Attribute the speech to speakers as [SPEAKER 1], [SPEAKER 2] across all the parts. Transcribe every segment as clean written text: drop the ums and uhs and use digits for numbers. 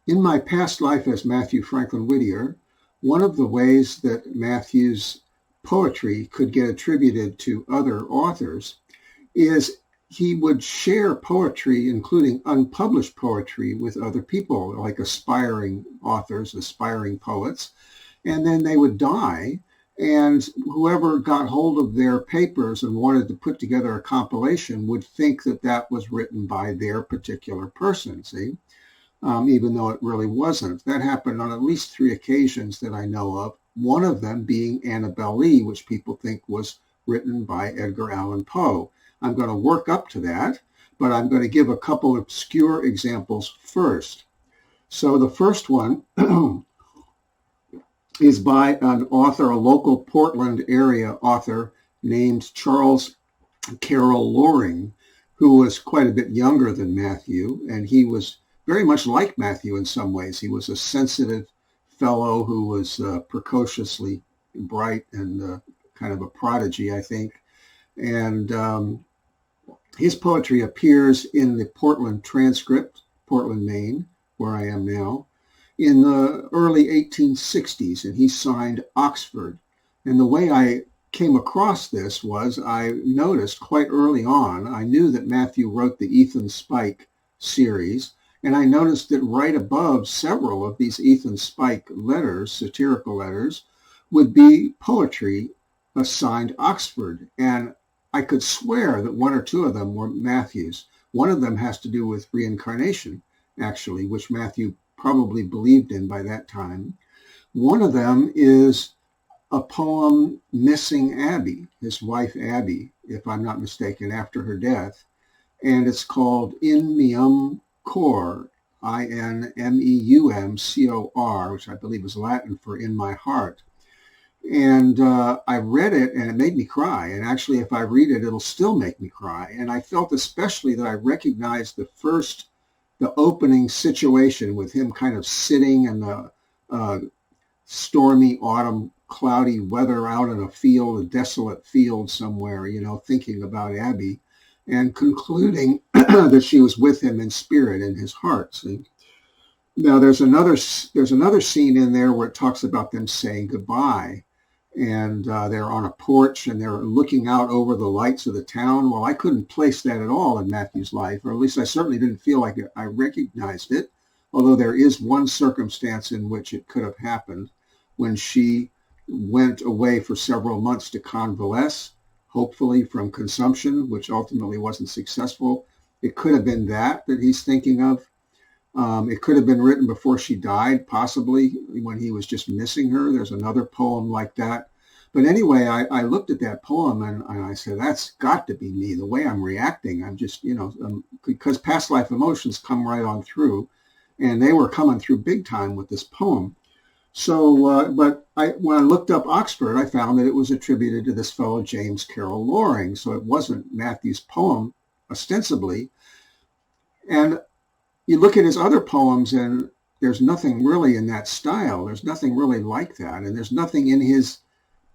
[SPEAKER 1] In my past life as Mathew Franklin Whittier, one of the ways that Mathew's poetry could get attributed to other authors is he would share poetry, including unpublished poetry, with other people, like aspiring authors, aspiring poets, and then they would die. And whoever got hold of their papers and wanted to put together a compilation would think that that was written by their particular person, see? Even though it really wasn't. That happened on at least 3 occasions that I know of, one of them being Annabel Lee, which people think was written by Edgar Allan Poe. I'm going to work up to that, but I'm going to give a couple obscure examples first. So the first one is by an author, a local Portland area author named Charles Carroll Loring, who was quite a bit younger than Mathew, and he was very much like Mathew in some ways. He was a sensitive fellow who was precociously bright and kind of a prodigy, I think. And his poetry appears in the Portland Transcript, Portland, Maine, where I am now, in the early 1860s, and he signed Oxford. And the way I came across this was I noticed quite early on, I knew that Mathew wrote the Ethan Spike series, and I noticed that right above several of these Ethan Spike letters, satirical letters, would be poetry assigned Oxford. And I could swear that 1 or 2 of them were Mathew's. One of them has to do with reincarnation, actually, which Mathew probably believed in by that time. One of them is a poem missing Abby, his wife Abby, if I'm not mistaken, after her death. And it's called In Meum Cor, INMEUMCOR, which I believe is Latin for In My Heart. And I read it and it made me cry. And actually, if I read it, it'll still make me cry. And I felt especially that I recognized the opening situation with him kind of sitting in the stormy autumn, cloudy weather out in a field, a desolate field somewhere, thinking about Abby, and concluding that she was with him in spirit in his heart. See? Now there's another scene in there where it talks about them saying goodbye, and they're on a porch and they're looking out over the lights of the town. Well, I couldn't place that at all in Mathew's life, or at least I certainly didn't feel like I recognized it, although there is one circumstance in which it could have happened when she went away for several months to convalesce, hopefully from consumption, which ultimately wasn't successful. It could have been that he's thinking of. It could have been written before she died, possibly when he was just missing her. There's another poem like that. But anyway, I looked at that poem and I said, that's got to be me. The way I'm reacting, I'm just, because past life emotions come right on through, and they were coming through big time with this poem. So, when I looked up Oxford, I found that it was attributed to this fellow, James Carroll Loring. So it wasn't Mathew's poem, ostensibly. And you look at his other poems and there's nothing really in that style. There's nothing really like that. And there's nothing in his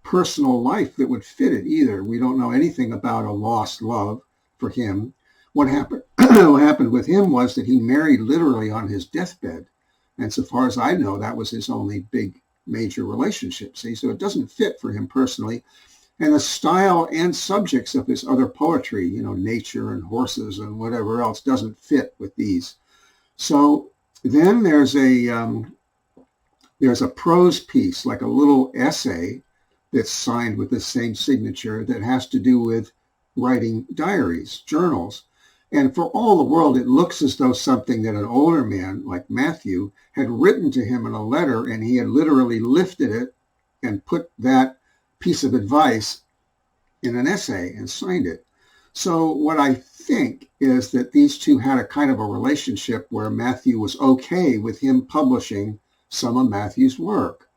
[SPEAKER 1] personal life that would fit it either. We don't know anything about a lost love for him. What happened with him was that he married literally on his deathbed. And so far as I know, that was his only big major relationship. See, so it doesn't fit for him personally. And the style and subjects of his other poetry, nature and horses and whatever else, doesn't fit with these. So then there's a prose piece, like a little essay that's signed with the same signature that has to do with writing diaries, journals. And for all the world, it looks as though something that an older man like Mathew had written to him in a letter, and he had literally lifted it and put that piece of advice in an essay and signed it. So what I think is that these two had a kind of a relationship where Mathew was okay with him publishing some of Mathew's work.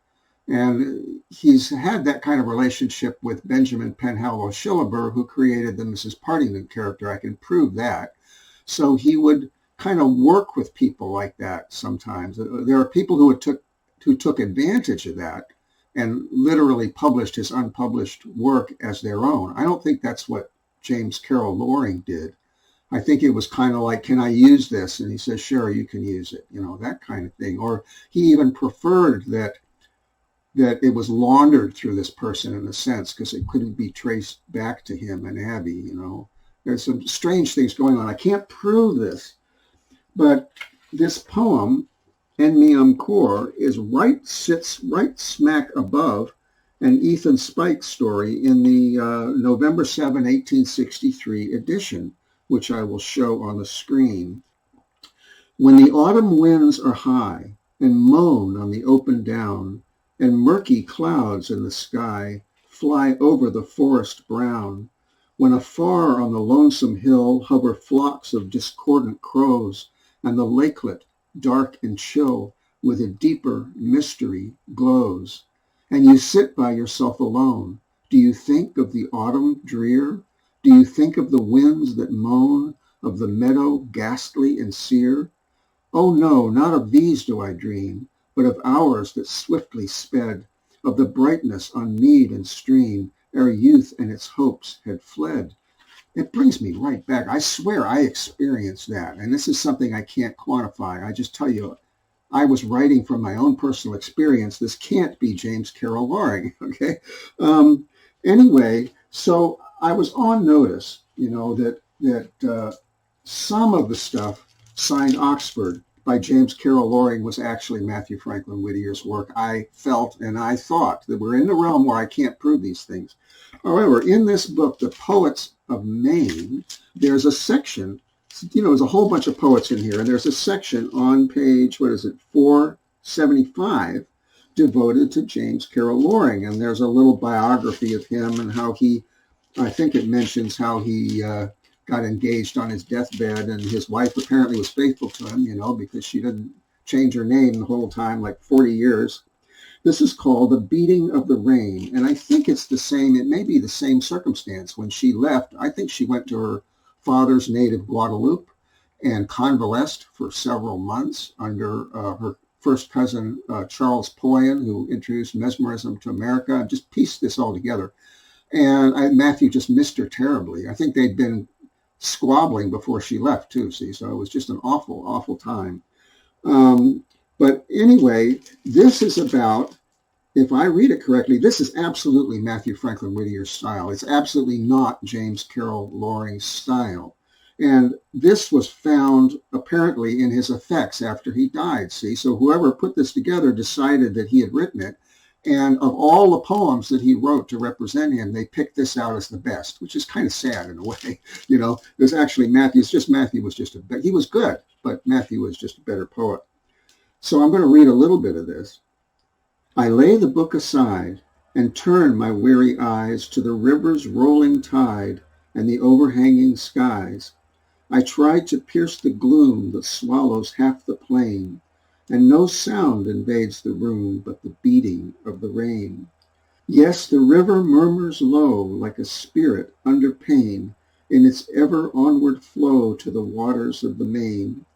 [SPEAKER 1] And he's had that kind of relationship with Benjamin Penhallow Shillaber, who created the Mrs. Partington character. I can prove that. So he would kind of work with people like that sometimes. There are people who took advantage of that and literally published his unpublished work as their own. I don't think that's what James Carroll Loring did. I think it was kind of like, can I use this? And he says, sure, you can use it, that kind of thing. Or he even preferred that it was laundered through this person in a sense, because it couldn't be traced back to him and Abby. There's some strange things going on. I can't prove this, but this poem, En Miam Cor, sits right smack above an Ethan Spike story in the November 7, 1863 edition, which I will show on the screen. When the autumn winds are high and moan on the open down, and murky clouds in the sky fly over the forest brown, when afar on the lonesome hill hover flocks of discordant crows, and the lakelet, dark and chill, with a deeper mystery glows, and you sit by yourself alone, do you think of the autumn drear? Do you think of the winds that moan, of the meadow ghastly and sere? Oh no, not of these do I dream, but of hours that swiftly sped, of the brightness on mead and stream, ere youth and its hopes had fled. It brings me right back. I swear I experienced that, and this is something I can't quantify. I just tell you, I was writing from my own personal experience. This can't be James Carroll Loring, okay? Anyway, so I was on notice, that some of the stuff signed Oxford by James Carroll Loring was actually Mathew Franklin Whittier's work. I felt and I thought that we're in the realm where I can't prove these things. However, in this book, The Poets of Maine, there's a section, there's a whole bunch of poets in here, and there's a section on page, 475, devoted to James Carroll Loring. And there's a little biography of him and how I think it mentions how he got engaged on his deathbed, and his wife apparently was faithful to him, because she didn't change her name the whole time, like 40 years. This is called The Beating of the Rain, and I think it may be the same circumstance. When she left, I think she went to her father's native Guadeloupe and convalesced for several months under her first cousin, Charles Poyen, who introduced mesmerism to America. I just pieced this all together. And Matthew just missed her terribly. I think they'd been squabbling before she left too, so it was just an awful, awful time. But anyway, this is about, if I read it correctly, this is absolutely Mathew Franklin Whittier's style. It's absolutely not James Carroll Loring's style. And this was found apparently in his effects after he died, so whoever put this together decided that he had written it. And of all the poems that he wrote to represent him, they picked this out as the best, which is kind of sad in a way. There's actually Matthew was just he was good, but Matthew was just a better poet. So I'm going to read a little bit of this. I lay the book aside and turn my weary eyes to the river's rolling tide and the overhanging skies. I try to pierce the gloom that swallows half the plain, and no sound invades the room but the beating of the rain. Yes, the river murmurs low like a spirit under pain in its ever onward flow to the waters of the main.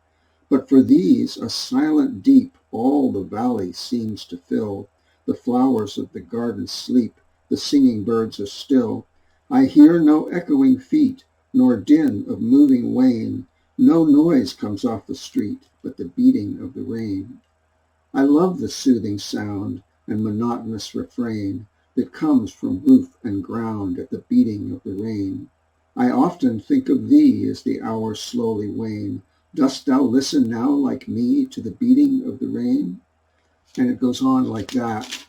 [SPEAKER 1] But for these a silent deep all the valley seems to fill. The flowers of the garden sleep, the singing birds are still. I hear no echoing feet, nor din of moving wain. No noise comes off the street but the beating of the rain. I love the soothing sound and monotonous refrain that comes from roof and ground at the beating of the rain. I often think of thee as the hours slowly wane. Dost thou listen now like me to the beating of the rain? And it goes on like that.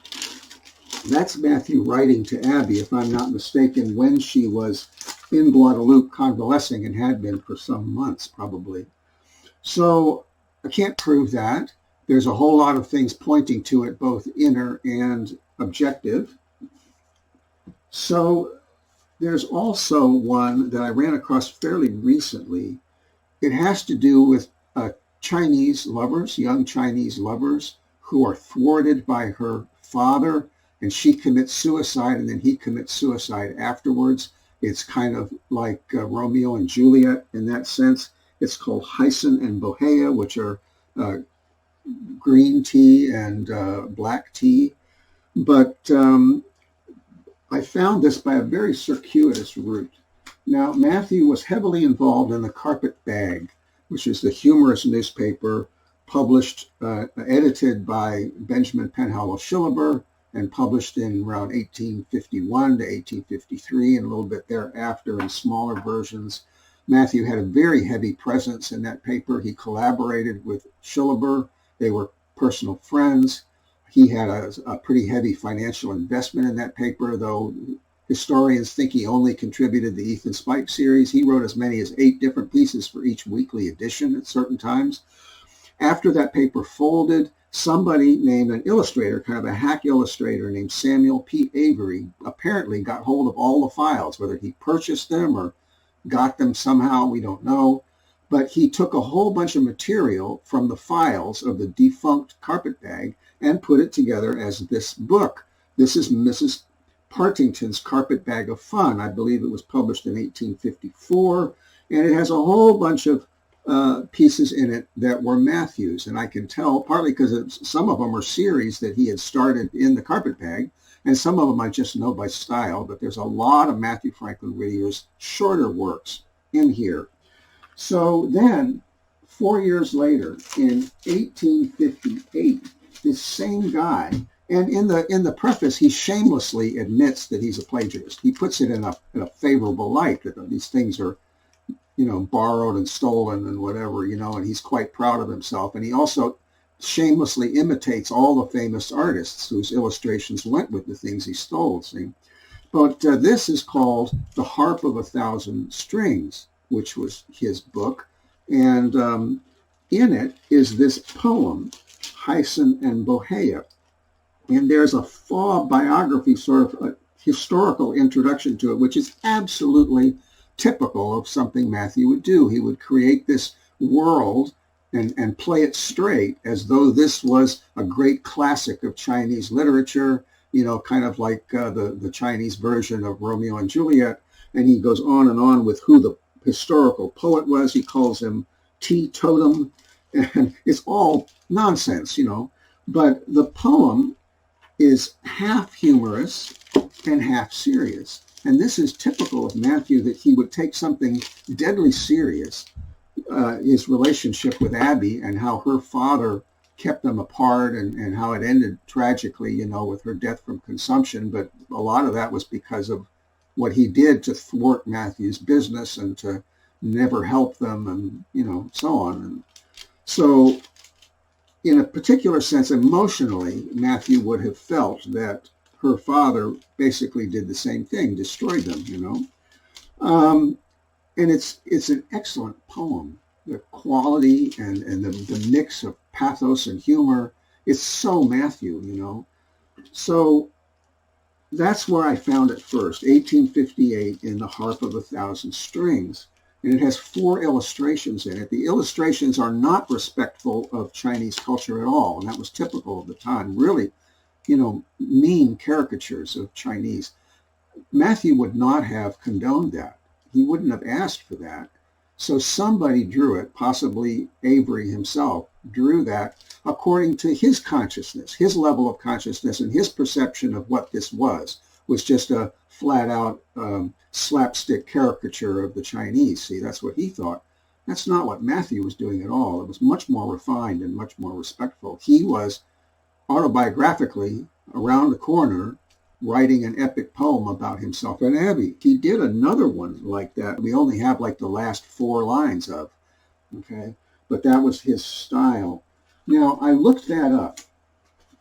[SPEAKER 1] That's Matthew writing to Abby, if I'm not mistaken, when she was in Guadeloupe convalescing and had been for some months probably. So I can't prove that. There's a whole lot of things pointing to it, both inner and objective. So there's also one that I ran across fairly recently. It has to do with Chinese lovers, young Chinese lovers, who are thwarted by her father, and she commits suicide, and then he commits suicide afterwards. It's kind of like Romeo and Juliet in that sense. It's called Hyson and Bohea, which are green tea and black tea. But I found this by a very circuitous route. Now, Matthew was heavily involved in the Carpetbag, which is the humorous newspaper published, edited by Benjamin Penhallow Shillaber and published in around 1851 to 1853 and a little bit thereafter in smaller versions. Matthew had a very heavy presence in that paper. He collaborated with Shillaber. They were personal friends. He had a pretty heavy financial investment in that paper, though historians think he only contributed the Ethan Spike series. He wrote as many as 8 different pieces for each weekly edition at certain times. After that paper folded, somebody named an illustrator, kind of a hack illustrator named Samuel P. Avery, apparently got hold of all the files. Whether he purchased them or got them somehow, we don't know. But he took a whole bunch of material from the files of the defunct Carpetbag and put it together as this book. This is Mrs. Partington's Carpetbag of Fun. I believe it was published in 1854, and it has a whole bunch of pieces in it that were Matthew's. And I can tell, partly because some of them are series that he had started in the Carpetbag, and some of them I just know by style, but there's a lot of Mathew Franklin Whittier's shorter works in here. So then, 4 years later, in 1858, this same guy, and in the preface, he shamelessly admits that he's a plagiarist. He puts it in a favorable light, that these things are, borrowed and stolen and whatever, and he's quite proud of himself. And he also shamelessly imitates all the famous artists whose illustrations went with the things he stole, see. But this is called The Harp of a Thousand Strings, which was his book. And in it is this poem, Hyson and Bohea. And there's a full biography, sort of a historical introduction to it, which is absolutely typical of something Matthew would do. He would create this world and play it straight as though this was a great classic of Chinese literature, kind of like the Chinese version of Romeo and Juliet. And he goes on and on with who the historical poet was. He calls him teetotum, and it's all nonsense, But the poem is half humorous and half serious. And this is typical of Matthew, that he would take something deadly serious, his relationship with Abby and how her father kept them apart and how it ended tragically, with her death from consumption. But a lot of that was because of what he did to thwart Matthew's business and to never help them and, so on. And so in a particular sense, emotionally, Matthew would have felt that her father basically did the same thing, destroyed them, And it's an excellent poem. The quality and the mix of pathos and humor is so Matthew, So that's where I found it first, 1858 in The Harp of a Thousand Strings. And it has 4 illustrations in it. The illustrations are not respectful of Chinese culture at all, and that was typical of the time. Really, mean caricatures of Chinese. Matthew would not have condoned that. He wouldn't have asked for that. So somebody drew it, possibly Avery himself, drew that according to his consciousness, his level of consciousness, and his perception of what this was just a flat-out slapstick caricature of the Chinese. See, that's what he thought. That's not what Matthew was doing at all. It was much more refined and much more respectful. He was autobiographically around the corner writing an epic poem about himself and Abby. He did another one like that. We only have like the last 4 lines of, okay? But that was his style. Now, I looked that up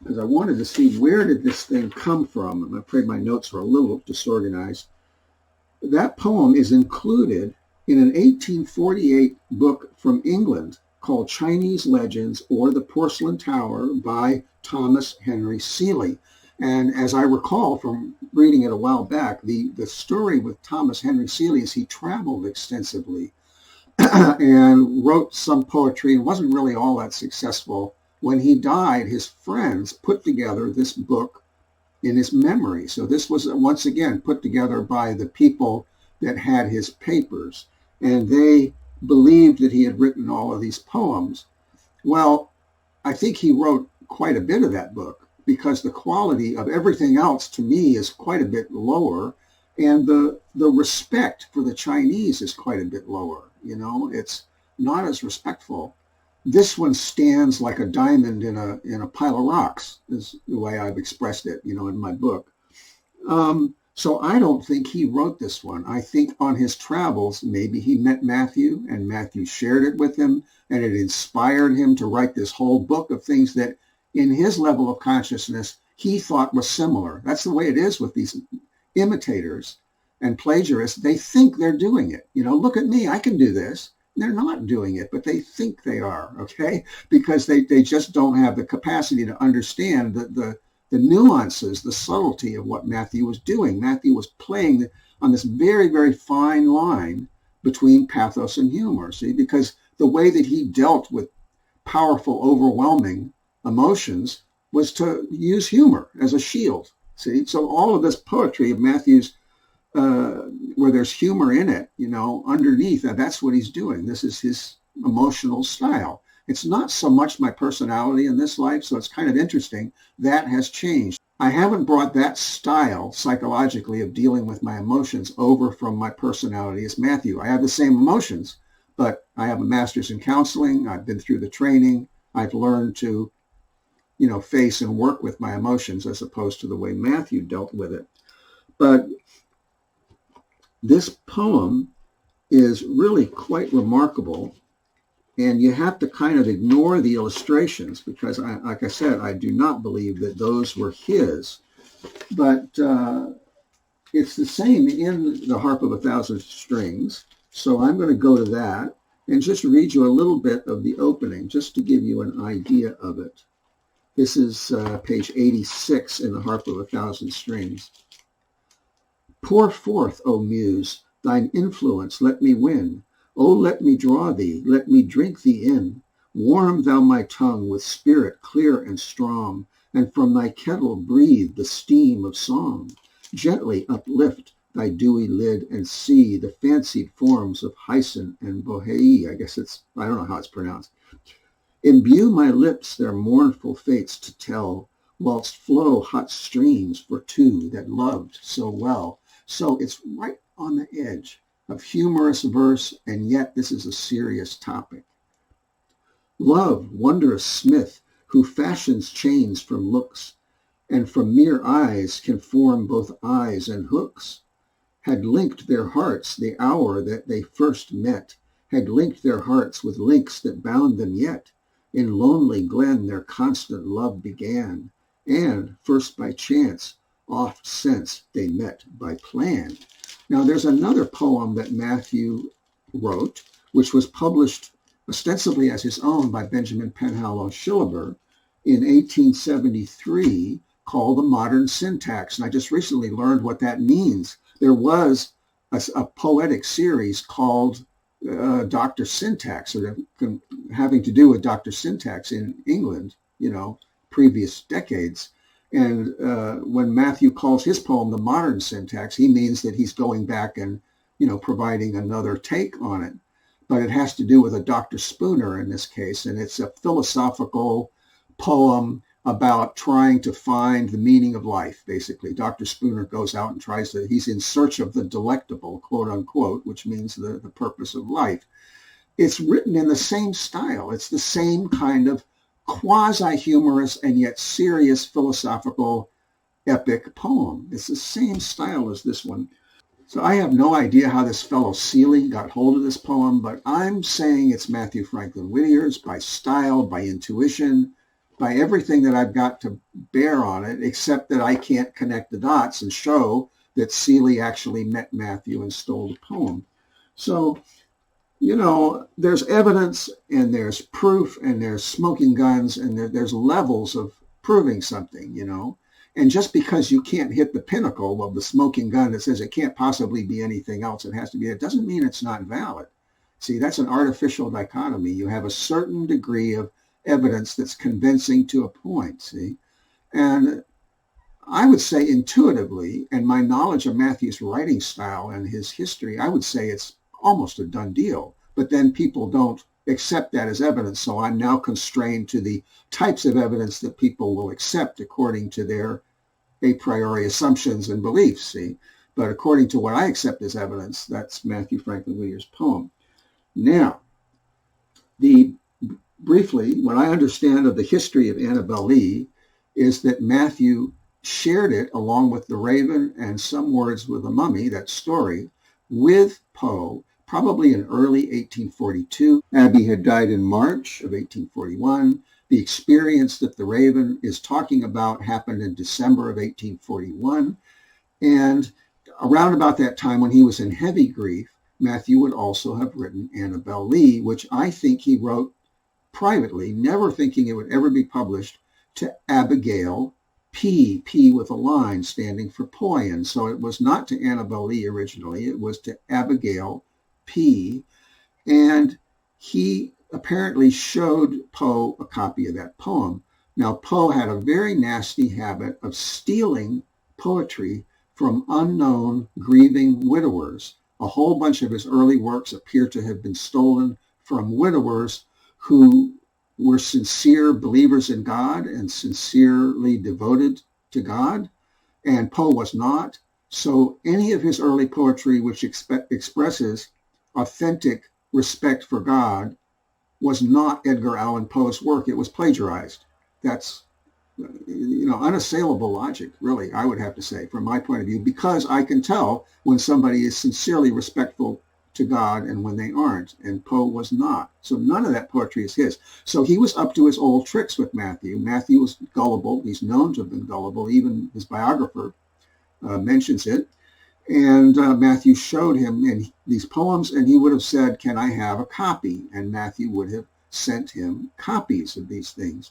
[SPEAKER 1] because I wanted to see where did this thing come from. I'm afraid my notes are a little disorganized. That poem is included in an 1848 book from England called Chinese Legends or The Porcelain Tower by Thomas Henry Seeley. And as I recall from reading it a while back, the story with Thomas Henry Seeley is he traveled extensively and wrote some poetry and wasn't really all that successful. When he died, his friends put together this book in his memory. So this was once again put together by the people that had his papers, and they believed that he had written all of these poems. Well, I think he wrote quite a bit of that book because the quality of everything else to me is quite a bit lower, And the respect for the Chinese is quite a bit lower. It's not as respectful. This one stands like a diamond in a pile of rocks, is the way I've expressed it, in my book. So I don't think he wrote this one. I think on his travels, maybe he met Matthew and Matthew shared it with him, and it inspired him to write this whole book of things that in his level of consciousness, he thought was similar. That's the way it is with these imitators and plagiarists. They think they're doing it. Look at me, I can do this. They're not doing it, but they think they are, okay? Because they just don't have the capacity to understand the nuances, the subtlety of what Matthew was doing. Matthew was playing on this very, very fine line between pathos and humor, see? Because the way that he dealt with powerful, overwhelming emotions was to use humor as a shield, see? So all of this poetry of Matthew's, where there's humor in it, underneath, that's what he's doing. This is his emotional style. It's not so much my personality in this life, so it's kind of interesting. That has changed. I haven't brought that style psychologically of dealing with my emotions over from my personality as Matthew. I have the same emotions, but I have a master's in counseling. I've been through the training. I've learned to, face and work with my emotions as opposed to the way Matthew dealt with it. But this poem is really quite remarkable. And you have to kind of ignore the illustrations because, like I said, I do not believe that those were his. But it's the same in The Harp of a Thousand Strings. So I'm going to go to that and just read you a little bit of the opening, just to give you an idea of it. This is page 86 in The Harp of a Thousand Strings. Pour forth, O Muse, thine influence let me win. O let me draw thee, let me drink thee in. Warm thou my tongue with spirit clear and strong, and from thy kettle breathe the steam of song. Gently uplift thy dewy lid and see the fancied forms of Hyson and Bohea. I don't know how it's pronounced. Imbue my lips their mournful fates to tell, whilst flow hot streams for two that loved so well. So it's right on the edge of humorous verse, and yet this is a serious topic. Love, wondrous smith, who fashions chains from looks, and from mere eyes can form both eyes and hooks, had linked their hearts the hour that they first met, had linked their hearts with links that bound them yet. In lonely glen their constant love began, and, first by chance, oft since they met by plan. Now, there's another poem that Matthew wrote, which was published ostensibly as his own by Benjamin Penhallow Shillaber in 1873, called The Modern Syntax. And I just recently learned what that means. There was a poetic series called Dr. Syntax, or having to do with Dr. Syntax in England, previous decades. And when Matthew calls his poem The Modern Syntax, he means that he's going back and, providing another take on it. But it has to do with a Dr. Spooner in this case, and it's a philosophical poem about trying to find the meaning of life, basically. Dr. Spooner goes out and he's in search of the delectable, quote unquote, which means the purpose of life. It's written in the same style. It's the same kind of quasi-humorous and yet serious philosophical epic poem. It's the same style as this one. So I have no idea how this fellow Seeley got hold of this poem, but I'm saying it's Mathew Franklin Whittier's by style, by intuition, by everything that I've got to bear on it, except that I can't connect the dots and show that Seeley actually met Matthew and stole the poem. So, there's evidence and there's proof and there's smoking guns and there's levels of proving something, And just because you can't hit the pinnacle of the smoking gun that says it can't possibly be anything else, it has to be, it doesn't mean it's not valid. See, that's an artificial dichotomy. You have a certain degree of evidence that's convincing to a point, see? And I would say intuitively, and my knowledge of Matthew's writing style and his history, I would say it's almost a done deal. But then people don't accept that as evidence. So I'm now constrained to the types of evidence that people will accept according to their a priori assumptions and beliefs, see? But according to what I accept as evidence, that's Mathew Franklin Whittier's poem. Now, briefly, what I understand of the history of Annabel Lee is that Mathew shared it along with The Raven and Some Words with a Mummy, that story, with Poe, probably in early 1842. Abby had died in March of 1841. The experience that The Raven is talking about happened in December of 1841. And around about that time, when he was in heavy grief, Mathew would also have written Annabel Lee, which I think he wrote privately, never thinking it would ever be published, to Abigail P with a line standing for Poyen. So it was not to Annabel Lee originally, it was to Abigail P. And he apparently showed Poe a copy of that poem. Now, Poe had a very nasty habit of stealing poetry from unknown grieving widowers. A whole bunch of his early works appear to have been stolen from widowers who were sincere believers in God and sincerely devoted to God, and Poe was not. So any of his early poetry which expresses authentic respect for God was not Edgar Allan Poe's work. It was plagiarized. That's, unassailable logic, really, I would have to say, from my point of view, because I can tell when somebody is sincerely respectful to God and when they aren't, and Poe was not. So none of that poetry is his. So he was up to his old tricks with Mathew. Mathew was gullible. He's known to have been gullible. Even his biographer mentions it. And Mathew showed him in these poems, and he would have said, "Can I have a copy?" And Mathew would have sent him copies of these things.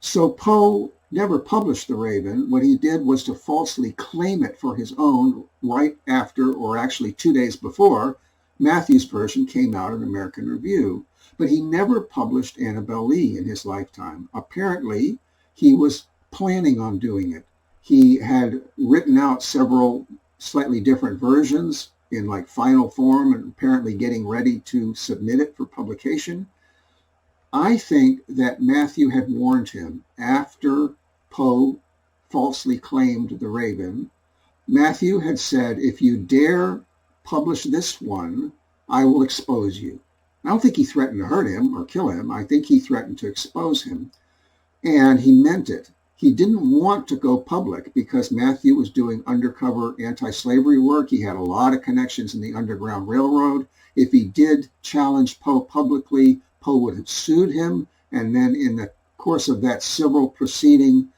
[SPEAKER 1] So Poe never published The Raven. What he did was to falsely claim it for his own right after, or actually 2 days before, Mathew's version came out in American Review. But he never published Annabel Lee in his lifetime. Apparently, he was planning on doing it. He had written out several slightly different versions in like final form and apparently getting ready to submit it for publication. I think that Mathew had warned him after Poe falsely claimed The Raven. Mathew had said, "If you dare publish this one, I will expose you." I don't think he threatened to hurt him or kill him. I think he threatened to expose him. And he meant it. He didn't want to go public because Mathew was doing undercover anti-slavery work. He had a lot of connections in the Underground Railroad. If he did challenge Poe publicly, Poe would have sued him. And then in the course of that civil proceeding,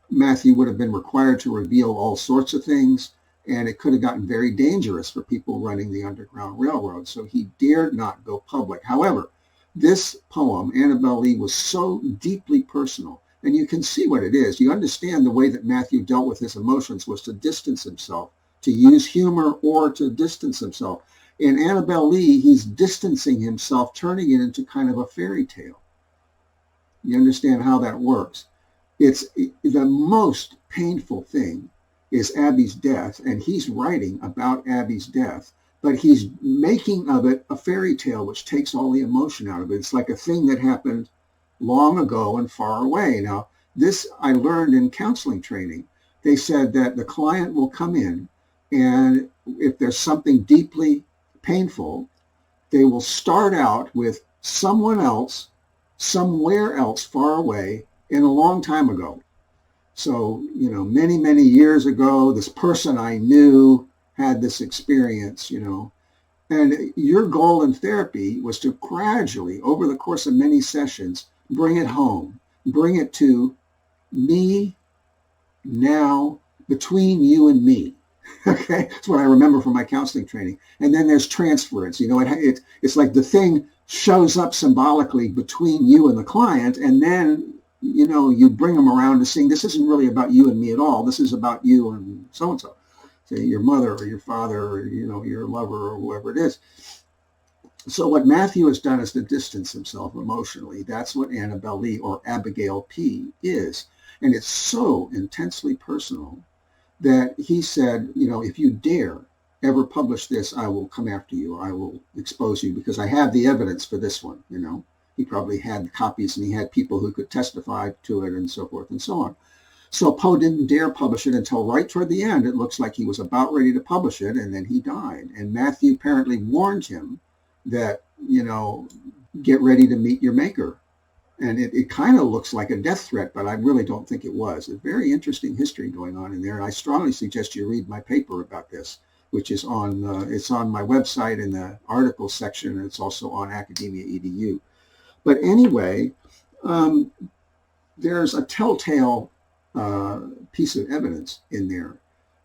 [SPEAKER 1] Mathew would have been required to reveal all sorts of things. And it could have gotten very dangerous for people running the Underground Railroad. So he dared not go public. However, this poem, Annabel Lee, was so deeply personal. And you can see what it is. You understand the way that Mathew dealt with his emotions was to distance himself, to use humor or to distance himself. In Annabel Lee, he's distancing himself, turning it into kind of a fairy tale. You understand how that works. It's the most painful thing is Abby's death, and he's writing about Abby's death, but he's making of it a fairy tale, which takes all the emotion out of it. It's like a thing that happened long ago and far away. Now, this I learned in counseling training. They said that the client will come in, and if there's something deeply painful, they will start out with someone else, somewhere else far away, in a long time ago. So, many, many years ago, this person I knew had this experience, And your goal in therapy was to gradually, over the course of many sessions, bring it home, bring it to me now, between you and me. Okay, that's what I remember from my counseling training. And then there's transference. It's like the thing shows up symbolically between you and the client, and then you bring them around to seeing this isn't really about you and me at all. This is about you and so and so, say your mother or your father or your lover or whoever it is. So what Mathew has done is to distance himself emotionally. That's what Annabel Lee or Abigail P is. And it's so intensely personal that he said, if you dare ever publish this, I will come after you. I will expose you because I have the evidence for this one. He probably had copies and he had people who could testify to it and so forth and so on. So Poe didn't dare publish it until right toward the end. It looks like he was about ready to publish it, and then he died. And Matthew apparently warned him that, get ready to meet your maker. And it kind of looks like a death threat, but I really don't think it was. A very interesting history going on in there. And I strongly suggest you read my paper about this, which is it's on my website in the articles section, and it's also on Academia EDU. But anyway, there's a telltale piece of evidence in there.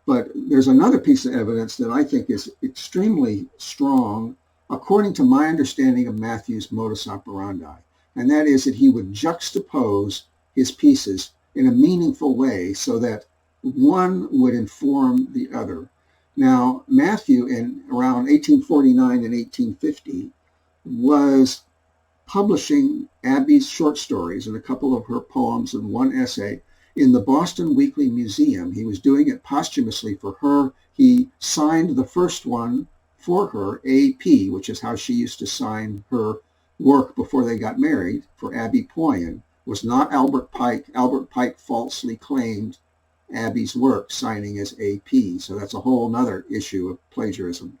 [SPEAKER 1] But there's another piece of evidence that I think is extremely strong, according to my understanding of Matthew's modus operandi. And that is that he would juxtapose his pieces in a meaningful way so that one would inform the other. Now, Matthew, in around 1849 and 1850, was publishing Abby's short stories and a couple of her poems and one essay in the Boston Weekly Museum. He was doing it posthumously for her. He signed the first one for her, AP, which is how she used to sign her work before they got married, for Abby Poyen. Was not Albert Pike. Albert Pike falsely claimed Abby's work, signing as AP. So that's a whole other issue of plagiarism.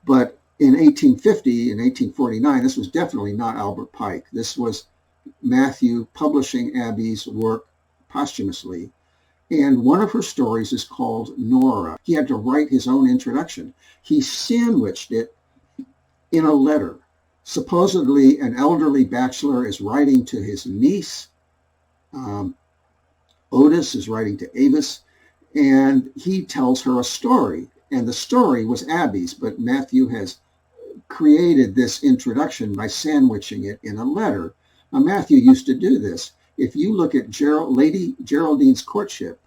[SPEAKER 1] But in 1850 and 1849, this was definitely not Albert Pike. This was Matthew publishing Abby's work posthumously. And one of her stories is called Nora. He had to write his own introduction. He sandwiched it in a letter. Supposedly, an elderly bachelor is writing to his niece. Otis is writing to Avis, and he tells her a story. And the story was Abby's, but Matthew has created this introduction by sandwiching it in a letter. Now, Matthew used to do this. If you look at Lady Geraldine's Courtship,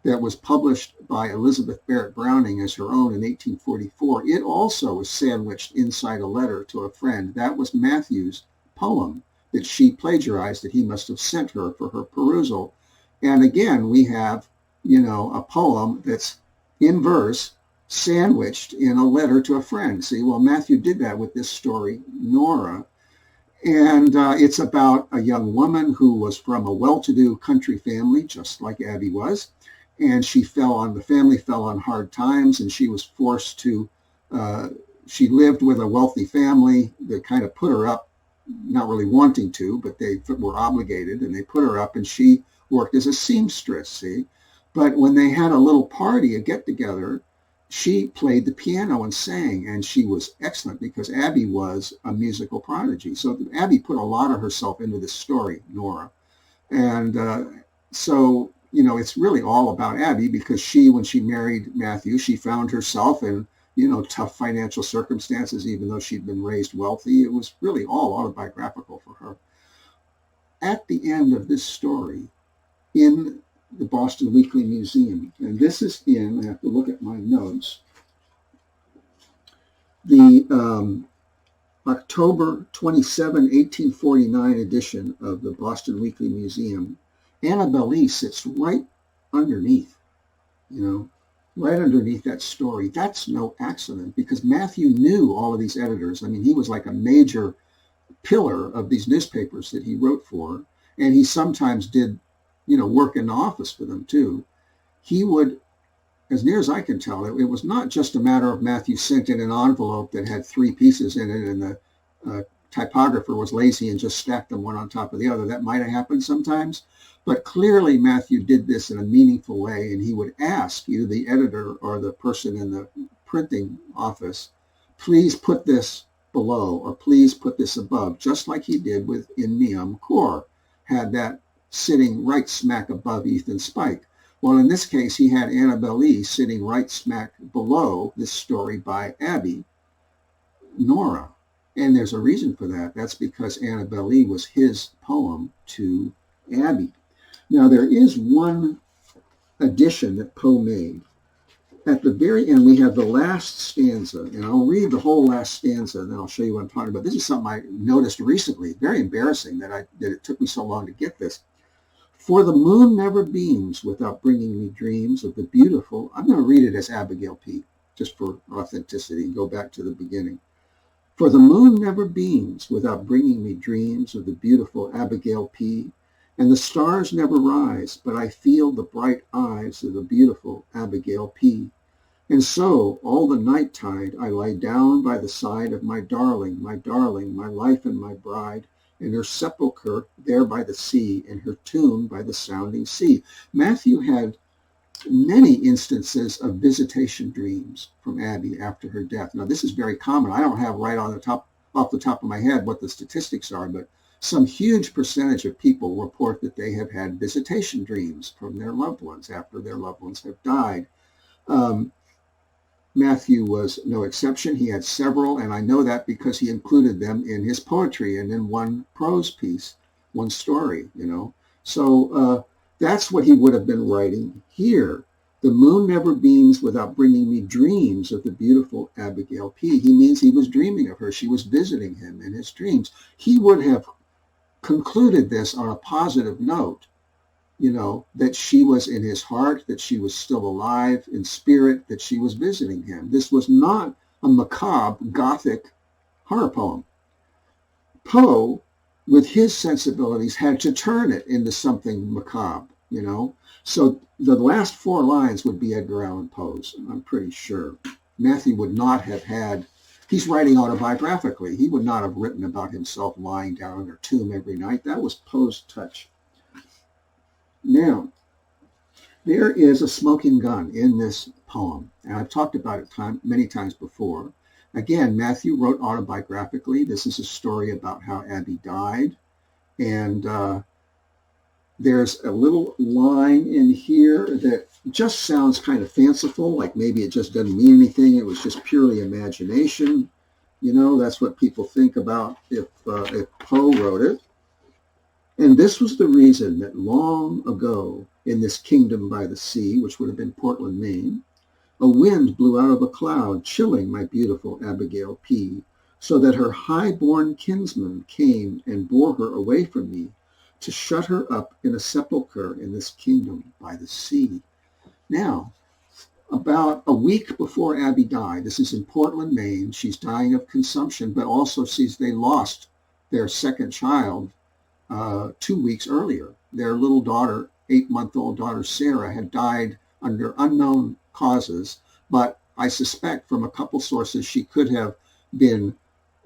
[SPEAKER 1] that was published by Elizabeth Barrett Browning as her own in 1844, it also was sandwiched inside a letter to a friend. That was Matthew's poem that she plagiarized, that he must have sent her for her perusal. And again, we have, a poem that's in verse, sandwiched in a letter to a friend. See, well, Matthew did that with this story, Nora. And it's about a young woman who was from a well-to-do country family, just like Abby was. And the family fell on hard times, and she was forced to, she lived with a wealthy family that kind of put her up, not really wanting to, but they were obligated, and they put her up, and she worked as a seamstress, see? But when they had a little party, a get-together, she played the piano and sang, and she was excellent because Abby was a musical prodigy. So Abby put a lot of herself into this story, Nora. And so it's really all about Abby because when she married Matthew, she found herself in, tough financial circumstances, even though she'd been raised wealthy. It was really all autobiographical for her. At the end of this story, in the Boston Weekly Museum, and this is I have to look at my notes, the October 27, 1849 edition of the Boston Weekly Museum, Annabel Lee sits right underneath, right underneath that story. That's no accident because Matthew knew all of these editors. I mean, he was like a major pillar of these newspapers that he wrote for, and he sometimes did, work in the office for them too. He would, as near as I can tell, it was not just a matter of Matthew sent in an envelope that had 3 pieces in it and the typographer was lazy and just stacked them one on top of the other. That might have happened sometimes. But clearly Matthew did this in a meaningful way, and he would ask either the editor or the person in the printing office, please put this below or please put this above, just like he did with In Meum Cor, had that sitting right smack above Ethan Spike. Well, in this case, he had Annabel Lee sitting right smack below this story by Abby, Nora. And there's a reason for that. That's because Annabel Lee was his poem to Abby. Now, there is one addition that Poe made. At the very end, we have the last stanza, and I'll read the whole last stanza, and then I'll show you what I'm talking about. This is something I noticed recently. Very embarrassing that it took me so long to get this. For the moon never beams without bringing me dreams of the beautiful. I'm going to read it as Abigail P., just for authenticity, and go back to the beginning. For the moon never beams without bringing me dreams of the beautiful Abigail P., And the stars never rise, but I feel the bright eyes of the beautiful Abigail P. And so, all the night tide, I lie down by the side of my darling, my life and my bride, in her sepulchre there by the sea, in her tomb by the sounding sea. Matthew had many instances of visitation dreams from Abby after her death. Now, this is very common. I don't have right off the top of my head what the statistics are, but some huge percentage of people report that they have had visitation dreams from their loved ones after their loved ones have died. Matthew was no exception. He had several, and I know that because he included them in his poetry and in one prose piece, one story, So that's what he would have been writing here. The moon never beams without bringing me dreams of the beautiful Abigail P. He means he was dreaming of her. She was visiting him in his dreams. He would have concluded this on a positive note, that she was in his heart, that she was still alive in spirit, that she was visiting him. This was not a macabre, gothic horror poem. Poe, with his sensibilities, had to turn it into something macabre, So the last four lines would be Edgar Allan Poe's, I'm pretty sure. Matthew would not have had, he's writing autobiographically. He would not have written about himself lying down in her tomb every night. That was Poe's touch. Now, there is a smoking gun in this poem, and I've talked about it many times before. Again, Matthew wrote autobiographically. This is a story about how Abby died, and there's a little line in here that just sounds kind of fanciful, like maybe it just doesn't mean anything. It was just purely imagination. That's what people think about if Poe wrote it. And this was the reason that long ago in this kingdom by the sea, which would have been Portland, Maine, a wind blew out of a cloud, chilling my beautiful Abigail P., so that her high-born kinsman came and bore her away from me to shut her up in a sepulchre in this kingdom by the sea. Now, about a week before Abby died, this is in Portland, Maine, she's dying of consumption, but also they lost their second child 2 weeks earlier. Their little daughter, 8-month-old daughter Sarah, had died under unknown causes, but I suspect from a couple sources she could have been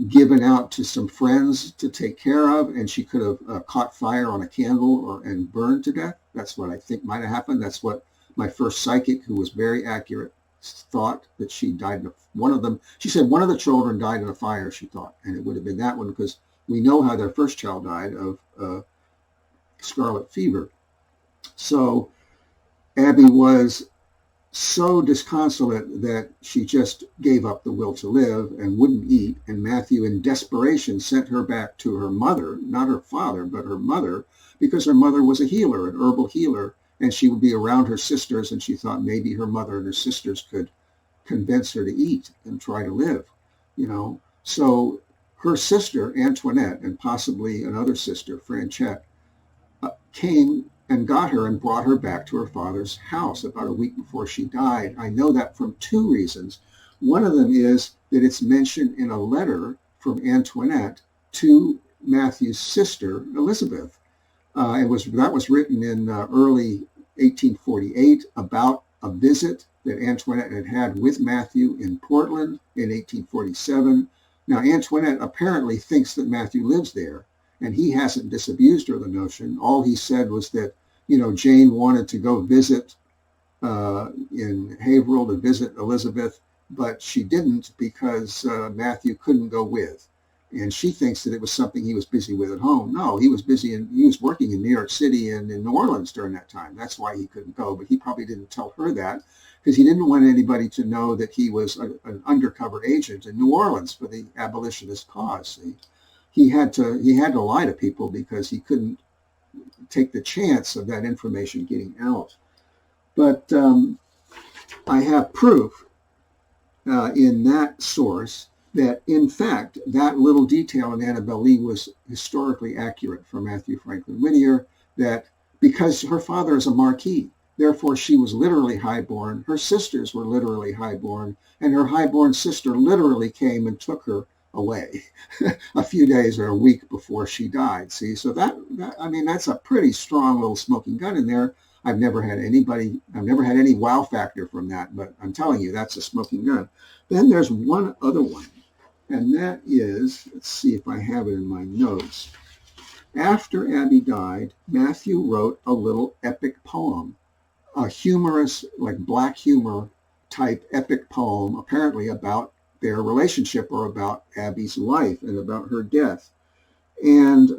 [SPEAKER 1] given out to some friends to take care of, and she could have caught fire on a candle and burned to death. That's what I think might have happened. That's what my first psychic, who was very accurate, thought, that she died in one of them. She said one of the children died in a fire, she thought, and it would have been that one because we know how their first child died of scarlet fever. So Abby was so disconsolate that she just gave up the will to live and wouldn't eat. And Matthew, in desperation, sent her back to her mother, not her father, but her mother, because her mother was a healer, an herbal healer, and she would be around her sisters, and she thought maybe her mother and her sisters could convince her to eat and try to live, So her sister, Antoinette, and possibly another sister, Franchette, came and got her and brought her back to her father's house about a week before she died. I know that from two reasons. One of them is that it's mentioned in a letter from Antoinette to Matthew's sister, Elizabeth. That was written in early 1848 about a visit that Antoinette had had with Matthew in Portland in 1847. Now, Antoinette apparently thinks that Matthew lives there, and he hasn't disabused her of the notion. All he said was that, Jane wanted to go visit in Haverhill to visit Elizabeth, but she didn't because Matthew couldn't go with. And she thinks that it was something he was busy with at home. No, he was he was working in New York City and in New Orleans during that time. That's why he couldn't go, but he probably didn't tell her that because he didn't want anybody to know that he was an undercover agent in New Orleans for the abolitionist cause. He had to lie to people because he couldn't take the chance of that information getting out. But I have proof in that source that, in fact, that little detail in Annabel Lee was historically accurate for Mathew Franklin Whittier, that because her father is a marquis, therefore she was literally highborn, her sisters were literally highborn, and her highborn sister literally came and took her away a few days or a week before she died. See, so I mean, that's a pretty strong little smoking gun in there. I've never had any wow factor from that, but I'm telling you, that's a smoking gun. Then there's one other one, and that is, let's see if I have it in my notes. After Abby died, Mathew wrote a little epic poem, a humorous, like black humor type epic poem, apparently about their relationship or about Abby's life and about her death. And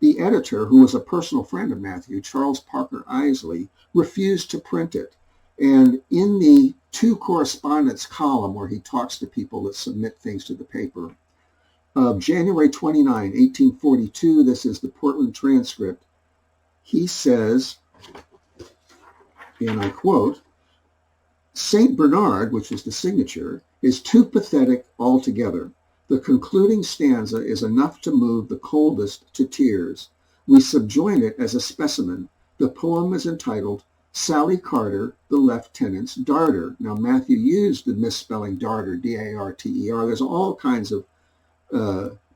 [SPEAKER 1] the editor, who was a personal friend of Mathew, Charles Parker Isley, refused to print it. And in the To Correspondence column, where he talks to people that submit things to the paper, of January 29, 1842, this is the Portland transcript, he says, and I quote, "St. Bernard," which is the signature, "is too pathetic altogether. The concluding stanza is enough to move the coldest to tears. We subjoin it as a specimen. The poem is entitled Sally Carter, the Lieutenant's Darter." Now, Mathew used the misspelling Darter, D-A-R-T-E-R. There's all kinds of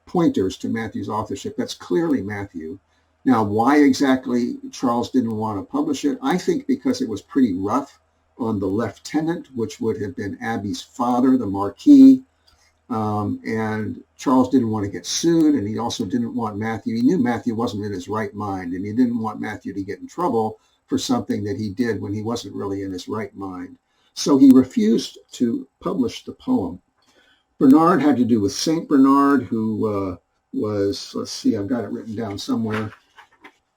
[SPEAKER 1] pointers to Mathew's authorship. That's clearly Mathew. Now, why exactly Charles didn't want to publish it? I think because it was pretty rough on the lieutenant, which would have been Abby's father, the Marquis. And Charles didn't want to get sued, and he also didn't want Mathew. He knew Mathew wasn't in his right mind, and he didn't want Mathew to get in trouble for something that he did when he wasn't really in his right mind. So he refused to publish the poem. Bernard had to do with St. Bernard, who was, let's see, I've got it written down somewhere.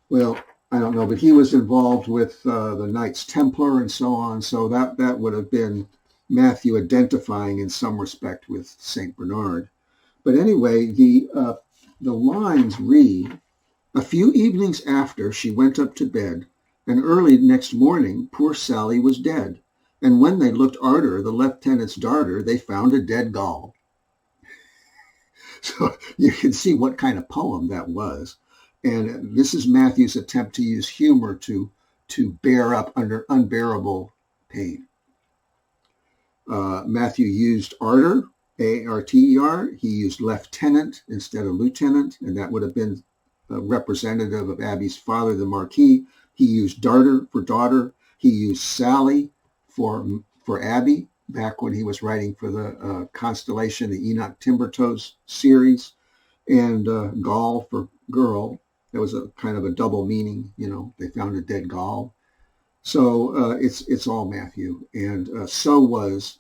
[SPEAKER 1] Well, I don't know, but he was involved with the Knights Templar and so on. So that would have been Mathew identifying in some respect with St. Bernard. But anyway, the lines read, "A few evenings after she went up to bed, and early next morning poor Sally was dead. And when they looked arter the lieutenant's darter, they found a dead gull." So you can see what kind of poem that was. And this is Mathew's attempt to use humor to bear up under unbearable pain. Mathew used arter, A-R-T-E-R. He used lieutenant instead of lieutenant, and that would have been a representative of Abby's father, the Marquis. He used darter for daughter. He used Sally for Abby, back when he was writing for the Constellation, the Enoch Timbertoes series, and Gall for girl. That was a kind of a double meaning, they found a dead Gall. So it's all Mathew, and so was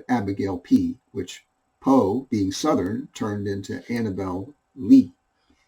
[SPEAKER 1] Abigail P., which Poe, being Southern, turned into Annabel Lee.